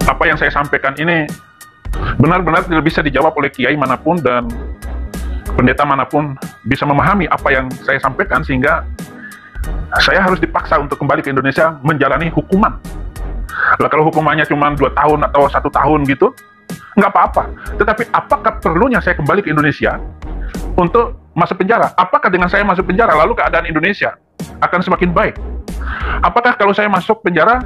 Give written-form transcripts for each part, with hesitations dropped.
Apa yang saya sampaikan ini benar-benar tidak bisa dijawab oleh kiai manapun dan pendeta manapun bisa memahami apa yang saya sampaikan, sehingga saya harus dipaksa untuk kembali ke Indonesia menjalani hukuman. Lah kalau hukumannya cuma 2 tahun atau 1 tahun gitu, nggak apa-apa. Tetapi apakah perlunya saya kembali ke Indonesia untuk masuk penjara? Apakah dengan saya masuk penjara lalu keadaan Indonesia akan semakin baik? Apakah kalau saya masuk penjara,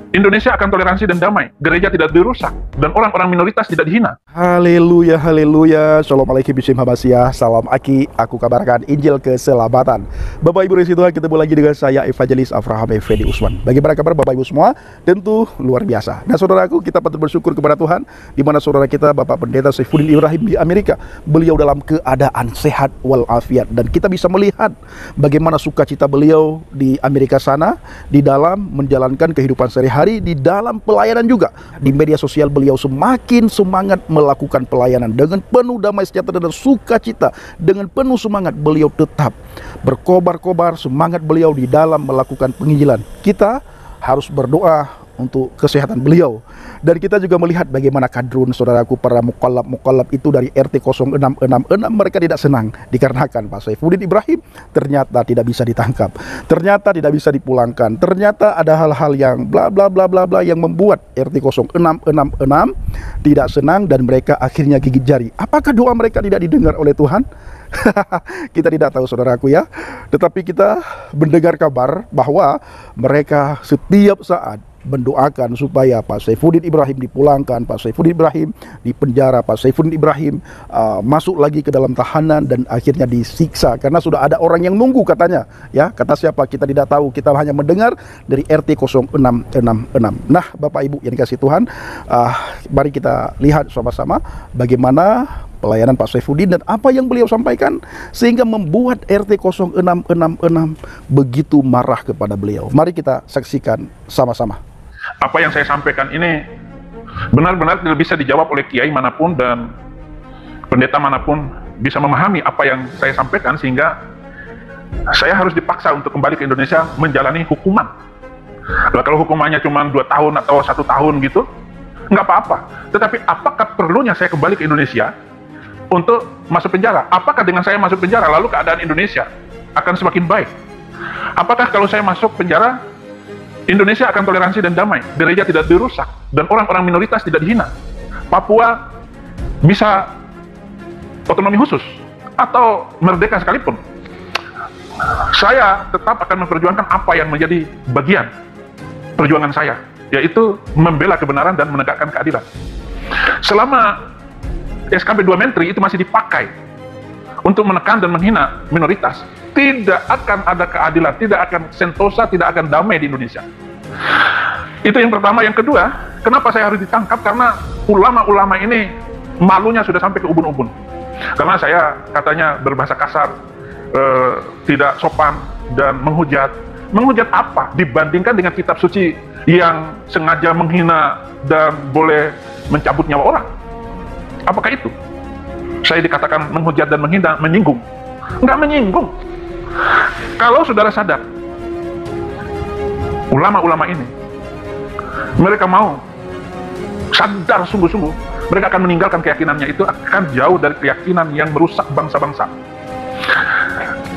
Indonesia akan toleransi dan damai, gereja tidak dirusak, dan orang-orang minoritas tidak dihina? Haleluya, haleluya. Shalom alaikum bishim habasyah. Salam aki, aku kabarkan Injil keselamatan. Bapak Ibu Resi Tuhan, ketemu lagi dengan saya Evangelis Avraham Effendi Usman. Bagaimana kabar Bapak Ibu semua? Tentu luar biasa. Nah saudaraku, kita patut bersyukur kepada Tuhan, di mana saudara kita Bapak Pendeta Saifuddin Ibrahim di Amerika, beliau dalam keadaan sehat walafiat, dan kita bisa melihat bagaimana sukacita beliau di Amerika sana, di dalam menjalankan kehidupan sehari-hari, di dalam pelayanan juga. Di media sosial beliau semakin semangat melakukan pelayanan dengan penuh damai sejahtera dan sukacita. Dengan penuh semangat beliau tetap berkobar-kobar semangat beliau di dalam melakukan penginjilan. Kita harus berdoa untuk kesehatan beliau. Dan kita juga melihat bagaimana kadrun saudaraku, para mukallab itu dari RT 0666, mereka tidak senang dikarenakan Pak Saifuddin Ibrahim ternyata tidak bisa ditangkap, ternyata tidak bisa dipulangkan, ternyata ada hal-hal yang bla bla bla bla bla yang membuat RT 0666 tidak senang, dan mereka akhirnya gigit jari. Apakah doa mereka tidak didengar oleh Tuhan? Kita tidak tahu saudaraku ya. Tetapi kita mendengar kabar bahwa mereka setiap saat mendoakan supaya Pak Saifuddin Ibrahim dipulangkan, Pak Saifuddin Ibrahim dipenjara, Pak Saifuddin Ibrahim masuk lagi ke dalam tahanan dan akhirnya disiksa karena sudah ada orang yang nunggu katanya. Ya, kata siapa kita tidak tahu, kita hanya mendengar dari RT 0666. Nah, Bapak Ibu yang dikasih Tuhan, mari kita lihat sama-sama bagaimana pelayanan Pak Saifuddin dan apa yang beliau sampaikan sehingga membuat RT 0666 begitu marah kepada beliau. Mari kita saksikan sama-sama. Apa yang saya sampaikan ini benar-benar tidak bisa dijawab oleh kiai manapun dan pendeta manapun bisa memahami apa yang saya sampaikan, sehingga saya harus dipaksa untuk kembali ke Indonesia menjalani hukuman. Lah kalau hukumannya cuma 2 tahun atau 1 tahun gitu, nggak apa-apa. Tetapi apakah perlunya saya kembali ke Indonesia untuk masuk penjara? Apakah dengan saya masuk penjara lalu keadaan Indonesia akan semakin baik? Apakah kalau saya masuk penjara, Indonesia akan toleransi dan damai, gereja tidak dirusak, dan orang-orang minoritas tidak dihina? Papua bisa otonomi khusus atau merdeka sekalipun, saya tetap akan memperjuangkan apa yang menjadi bagian perjuangan saya, yaitu membela kebenaran dan menegakkan keadilan. Selama SKB 2 Menteri itu masih dipakai untuk menekan dan menghina minoritas, tidak akan ada keadilan, tidak akan sentosa, tidak akan damai di Indonesia. Itu yang pertama. Yang kedua, kenapa saya harus ditangkap? Karena ulama-ulama ini malunya sudah sampai ke ubun-ubun. Karena saya katanya berbahasa kasar, tidak sopan, dan menghujat. Menghujat apa dibandingkan dengan kitab suci yang sengaja menghina dan boleh mencabut nyawa orang? Apakah itu saya dikatakan menghujat dan menghina, menyinggung? Enggak menyinggung. Kalau saudara sadar, ulama-ulama ini, mereka mau sadar sungguh-sungguh, mereka akan meninggalkan keyakinannya itu, akan jauh dari keyakinan yang merusak bangsa-bangsa.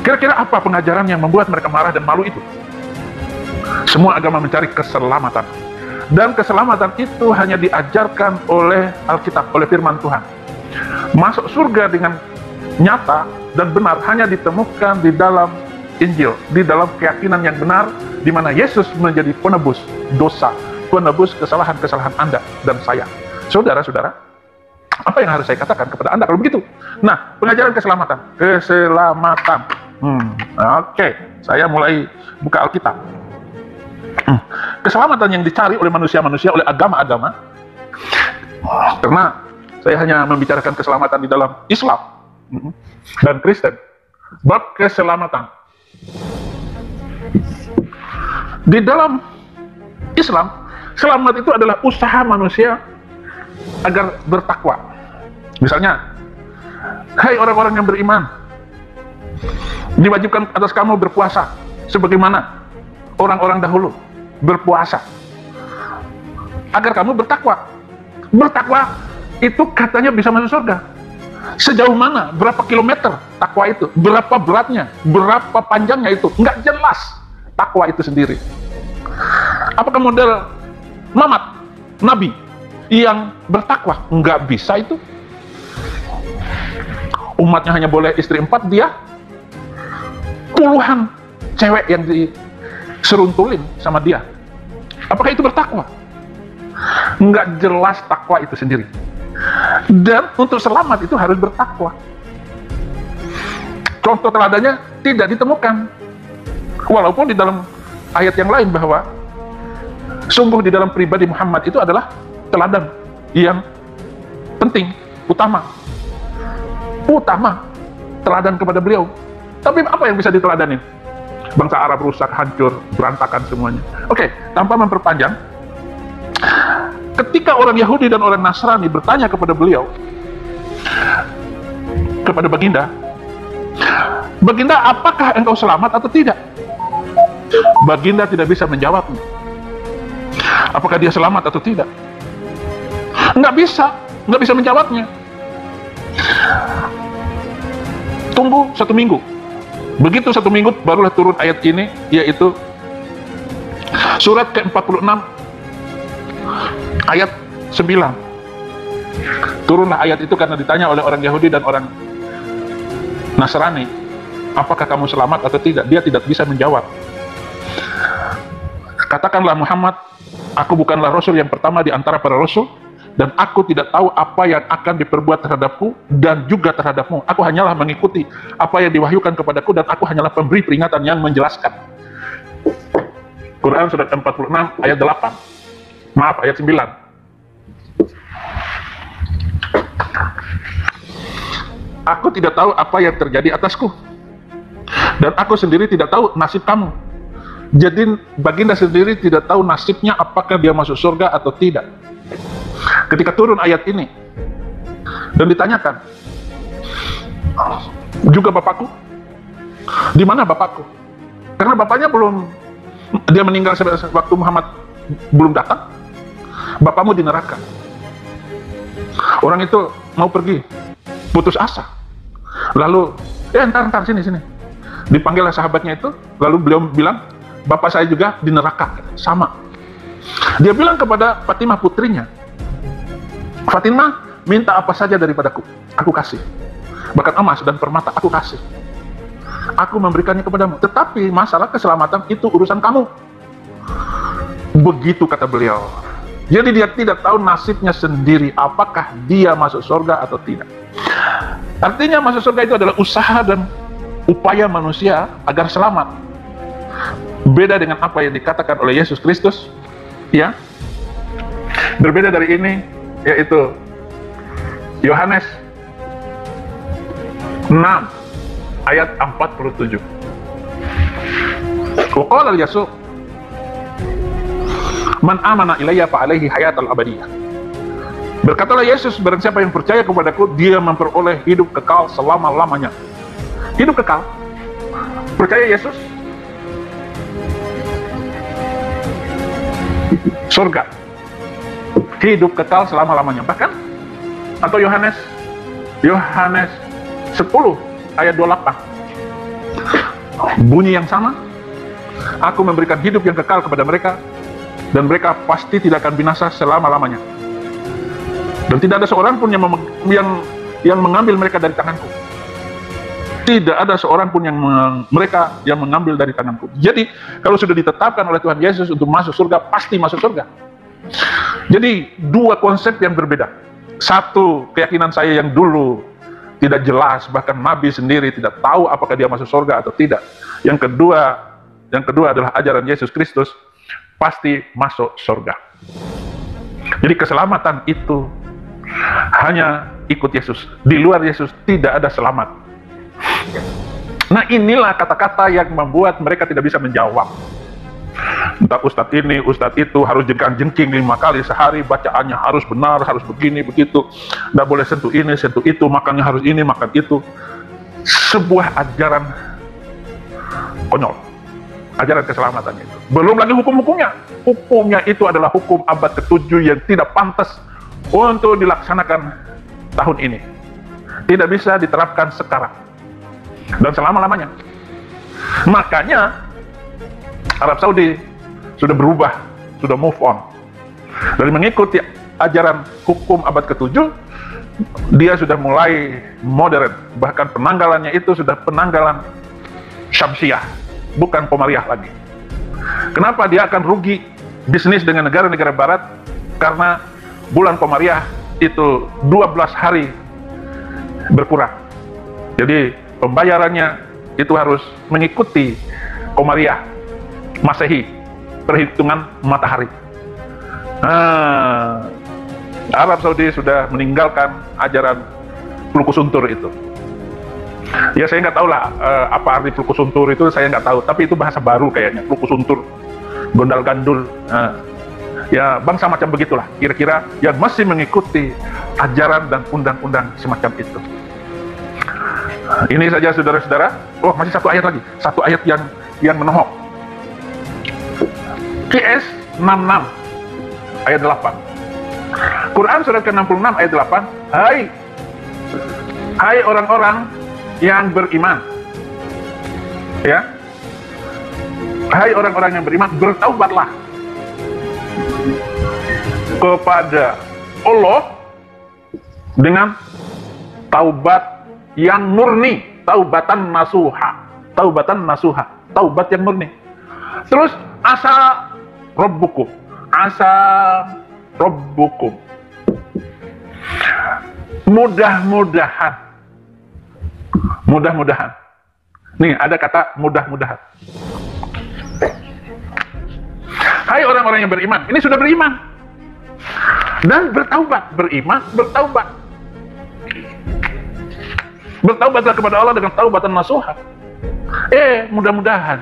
Kira-kira apa pengajaran yang membuat mereka marah dan malu itu? Semua agama mencari keselamatan. Dan keselamatan itu hanya diajarkan oleh Alkitab, oleh firman Tuhan. Masuk surga dengan nyata dan benar hanya ditemukan di dalam Injil, di dalam keyakinan yang benar, di mana Yesus menjadi penebus dosa, penebus kesalahan-kesalahan Anda dan saya. Saudara-saudara, apa yang harus saya katakan kepada Anda kalau begitu? Nah, pengajaran keselamatan. Keselamatan. Oke, saya mulai buka Alkitab. Keselamatan yang dicari oleh manusia-manusia, oleh agama-agama, karena saya hanya membicarakan keselamatan di dalam Islam dan Kristen. Bab keselamatan di dalam Islam, selamat itu adalah usaha manusia agar bertakwa. Misalnya, hai orang-orang yang beriman, diwajibkan atas kamu berpuasa sebagaimana orang-orang dahulu berpuasa. agar kamu bertakwa. Bertakwa itu katanya bisa masuk surga. Sejauh mana? Berapa kilometer takwa itu? Berapa beratnya? Berapa panjangnya itu? Nggak jelas takwa itu sendiri. Apakah model Muhammad, Nabi yang bertakwa? Nggak bisa itu. Umatnya hanya boleh istri 4, dia puluhan cewek yang diseruntulin sama dia. Apakah itu bertakwa? Nggak jelas takwa itu sendiri. Dan untuk selamat itu harus bertakwa. Contoh teladannya tidak ditemukan. Walaupun di dalam ayat yang lain bahwa sungguh di dalam pribadi Muhammad itu adalah teladan yang penting, utama teladan kepada beliau. Tapi apa yang bisa diteladanin? Bangsa Arab rusak, hancur, berantakan semuanya. Oke, tanpa memperpanjang, ketika orang Yahudi dan orang Nasrani bertanya kepada beliau, kepada Baginda, apakah engkau selamat atau tidak? Baginda tidak bisa menjawabnya. Apakah dia selamat atau tidak? Nggak bisa menjawabnya. Tunggu 1 minggu. Begitu 1 minggu barulah turun ayat ini, yaitu surat ke-46 ayat 9. Turunlah ayat itu karena ditanya oleh orang Yahudi dan orang Nasrani, apakah kamu selamat atau tidak? Dia tidak bisa menjawab. Katakanlah Muhammad, aku bukanlah Rasul yang pertama di antara para Rasul, dan aku tidak tahu apa yang akan diperbuat terhadapku dan juga terhadapmu. Aku hanyalah mengikuti apa yang diwahyukan kepadaku, dan aku hanyalah pemberi peringatan yang menjelaskan. Quran surat 46 ayat 8. Maaf, ayat 9. Aku tidak tahu apa yang terjadi atasku, dan aku sendiri tidak tahu nasib kamu. Jadi Baginda sendiri tidak tahu nasibnya, apakah dia masuk surga atau tidak. Ketika turun ayat ini dan ditanyakan, juga bapakku, di mana bapakku? Karena bapaknya dia meninggal waktu Muhammad belum datang. Bapakmu di neraka. Orang itu mau pergi, putus asa. Lalu, entar sini. Dipanggillah sahabatnya itu, lalu beliau bilang, bapak saya juga di neraka, sama. Dia bilang kepada Fatimah putrinya, Fatimah, minta apa saja daripadaku, aku kasih. Bahkan emas dan permata aku kasih. Aku memberikannya kepadamu. Tetapi masalah keselamatan itu urusan kamu. Begitu kata beliau. Jadi dia tidak tahu nasibnya sendiri, apakah dia masuk surga atau tidak. Artinya masuk surga itu adalah usaha dan upaya manusia agar selamat. Beda dengan apa yang dikatakan oleh Yesus Kristus, ya. Berbeda dari ini, yaitu Yohanes 6 ayat 47. Waqala Yesus, man amana ilayya fa alaihi hayatul abadiyah. Berkatalah Yesus, barang siapa yang percaya kepadaku, dia memperoleh hidup kekal selama-lamanya. Hidup kekal. Percaya Yesus, surga. Hidup kekal selama-lamanya. Bahkan, atau Yohanes 10 ayat 28. Bunyi yang sama, aku memberikan hidup yang kekal kepada mereka, dan mereka pasti tidak akan binasa selama-lamanya. Dan tidak ada seorang pun yang mengambil mereka dari tanganku. Tidak ada seorang pun mereka yang mengambil dari tanganku. Jadi, kalau sudah ditetapkan oleh Tuhan Yesus untuk masuk surga, pasti masuk surga. Jadi, dua konsep yang berbeda. Satu, keyakinan saya yang dulu tidak jelas, bahkan Nabi sendiri tidak tahu apakah dia masuk surga atau tidak. Yang kedua adalah ajaran Yesus Kristus, pasti masuk surga. Jadi keselamatan itu hanya ikut Yesus. Di luar Yesus tidak ada selamat. Nah, inilah kata-kata yang membuat mereka tidak bisa menjawab. Entah ustadz ini, ustadz itu, harus jengkang-jengking 5 kali sehari, bacaannya harus benar, harus begini, begitu. Tidak boleh sentuh ini, sentuh itu, makannya harus ini, makan itu. Sebuah ajaran konyol. ajaran keselamatannya itu. Belum lagi hukum-hukumnya. Hukumnya itu adalah hukum abad ke-7 yang tidak pantas untuk dilaksanakan tahun ini. Tidak bisa diterapkan sekarang dan selama-lamanya. Makanya Arab Saudi sudah berubah, sudah move on dari mengikuti ajaran hukum abad ke-7. Dia sudah mulai modern, bahkan penanggalannya itu sudah penanggalan Syamsiah, bukan Komariah lagi. Kenapa dia akan rugi bisnis dengan negara-negara barat? Karena bulan Komariah itu 12 hari berkurang. Jadi pembayarannya itu harus mengikuti Komariah Masehi, perhitungan matahari. Arab Saudi sudah meninggalkan ajaran Flukusuntur itu. Ya saya nggak tahu lah apa arti Flukusuntur itu, saya nggak tahu. Tapi itu bahasa baru kayaknya, Flukusuntur, gondal gandul. Ya bangsa macam begitulah kira-kira yang masih mengikuti ajaran dan undang-undang semacam itu. Ini saja saudara-saudara. Oh, masih satu ayat lagi, satu ayat yang menohok. QS 66 ayat 8. Quran surat ke-66 ayat 8. Hai orang-orang yang beriman. Ya. Hai orang-orang yang beriman, bertaubatlah kepada Allah dengan taubat yang murni, taubatan nasuha, taubat yang murni. Terus asa rabbukum, mudah-mudahan. Nih ada kata mudah-mudahan. Hai orang-orang yang beriman, ini sudah beriman dan bertaubat, bertaubatlah kepada Allah dengan taubatan nasuha. Mudah-mudahan.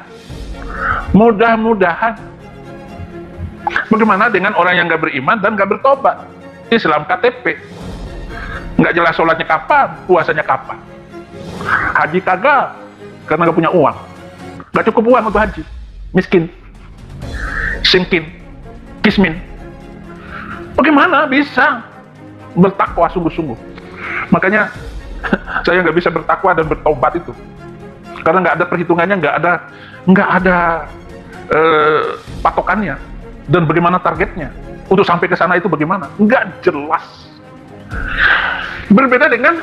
Bagaimana dengan orang yang nggak beriman dan nggak bertobat? Islam KTP, nggak jelas sholatnya kapan, puasanya kapan, haji kagak karena nggak punya uang, nggak cukup uang untuk haji, miskin, simkin, kismin. Bagaimana bisa bertakwa sungguh-sungguh? Makanya saya nggak bisa bertakwa dan bertobat itu, karena nggak ada perhitungannya, nggak ada patokannya. Dan bagaimana targetnya untuk sampai ke sana itu bagaimana? Nggak jelas. Berbeda dengan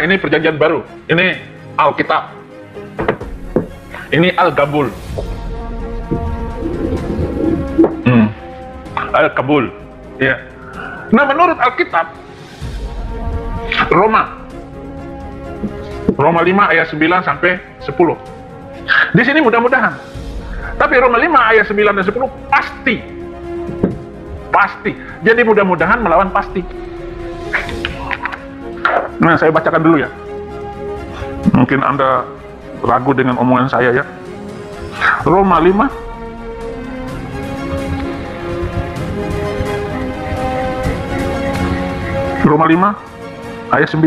ini perjanjian baru, ini Alkitab, ini Al-Gabul, Al-Kabul, ya. Nah menurut Alkitab, Roma 5 ayat 9 sampai 10. Di sini mudah-mudahan. Tapi Roma 5 ayat 9 dan 10 pasti. Jadi mudah-mudahan melawan pasti. Nah, saya bacakan dulu ya. Mungkin Anda ragu dengan omongan saya ya. Roma 5 ayat 9.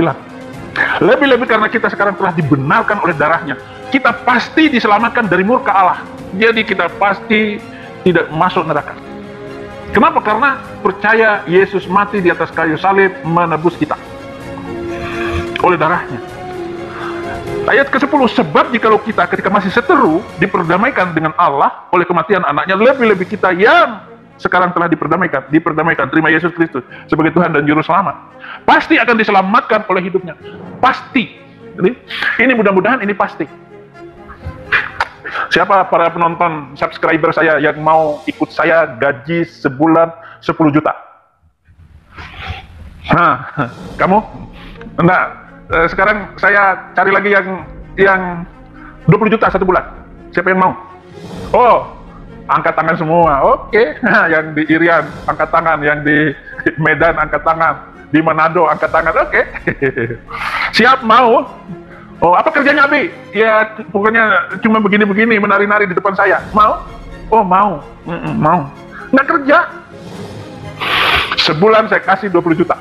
Lebih-lebih karena kita sekarang telah dibenarkan oleh darahnya, kita pasti diselamatkan dari murka Allah. Jadi kita pasti tidak masuk neraka. Kenapa? Karena percaya Yesus mati di atas kayu salib menebus kita oleh darahnya. Ayat ke-10, sebab jikalau kita ketika masih seteru diperdamaikan dengan Allah oleh kematian anaknya, lebih-lebih kita yang sekarang telah diperdamaikan, terima Yesus Kristus sebagai Tuhan dan Juru Selamat, pasti akan diselamatkan oleh hidupnya. Pasti. Jadi, ini mudah-mudahan ini pasti. Siapa para penonton subscriber saya yang mau ikut saya gaji sebulan 10 juta? Nah, kamu? Nah, sekarang saya cari lagi yang 20 juta satu bulan. Siapa yang mau? Oh, angkat tangan semua. Oke. Yang di Irian angkat tangan, yang di Medan angkat tangan, di Manado angkat tangan. Oke. Siap mau? Oh, apa kerjanya Abi? Ya, pokoknya cuma begini-begini, menari-nari di depan saya. Mau? Oh, mau. Mau. Nggak kerja. Sebulan saya kasih 20 juta.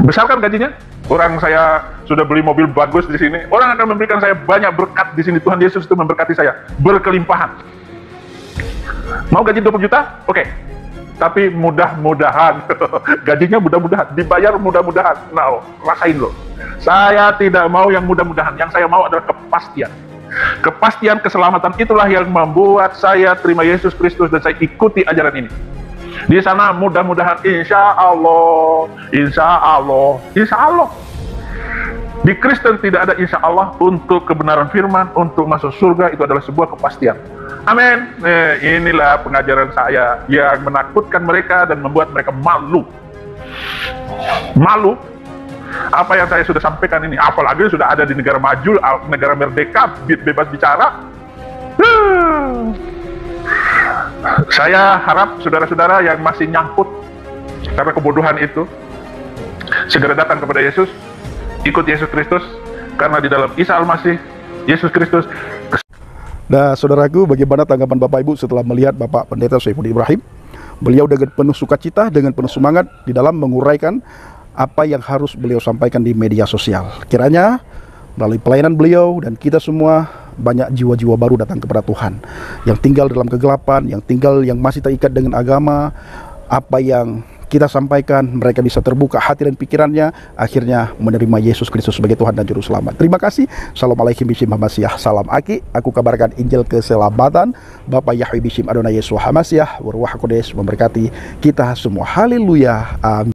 Besar kan gajinya? Orang saya sudah beli mobil bagus di sini. Orang akan memberikan saya banyak berkat di sini. Tuhan Yesus itu memberkati saya berkelimpahan. Mau gaji 20 juta? Oke. Tapi mudah-mudahan gajinya mudah-mudahan, dibayar mudah-mudahan. Nah, rasain loh. Saya tidak mau yang mudah-mudahan. Yang saya mau adalah kepastian. Kepastian keselamatan itulah yang membuat saya terima Yesus Kristus dan saya ikuti ajaran ini. Di sana mudah-mudahan insya Allah, insya Allah, insya Allah. Di Kristen tidak ada insya Allah. Untuk kebenaran firman, untuk masuk surga, itu adalah sebuah kepastian. Amin. Inilah pengajaran saya yang menakutkan mereka dan membuat mereka malu. Malu. Apa yang saya sudah sampaikan ini, apalagi sudah ada di negara maju, negara merdeka, bebas bicara. Saya harap saudara-saudara yang masih nyangkut karena kebodohan itu, segera datang kepada Yesus, ikut Yesus Kristus, karena di dalam Isa Al-Masih, Yesus Kristus. Nah, saudaraku, bagaimana tanggapan Bapak Ibu setelah melihat Bapak Pendeta Saifuddin Ibrahim? Beliau dengan penuh sukacita, dengan penuh semangat di dalam menguraikan apa yang harus beliau sampaikan di media sosial. Kiranya melalui pelayanan beliau dan kita semua, banyak jiwa-jiwa baru datang kepada Tuhan yang tinggal dalam kegelapan, yang masih terikat dengan agama. Apa yang kita sampaikan, mereka bisa terbuka hati dan pikirannya, akhirnya menerima Yesus Kristus sebagai Tuhan dan Juru Selamat. Terima kasih. Assalamualaikum Bishim Hamasiah. Salam Aki. Aku kabarkan Injil keselamatan. Bapak Yahweh Bishim Adonai Yesus Hamasiah. Waruah Kodes memberkati kita semua. Haleluya. Amin.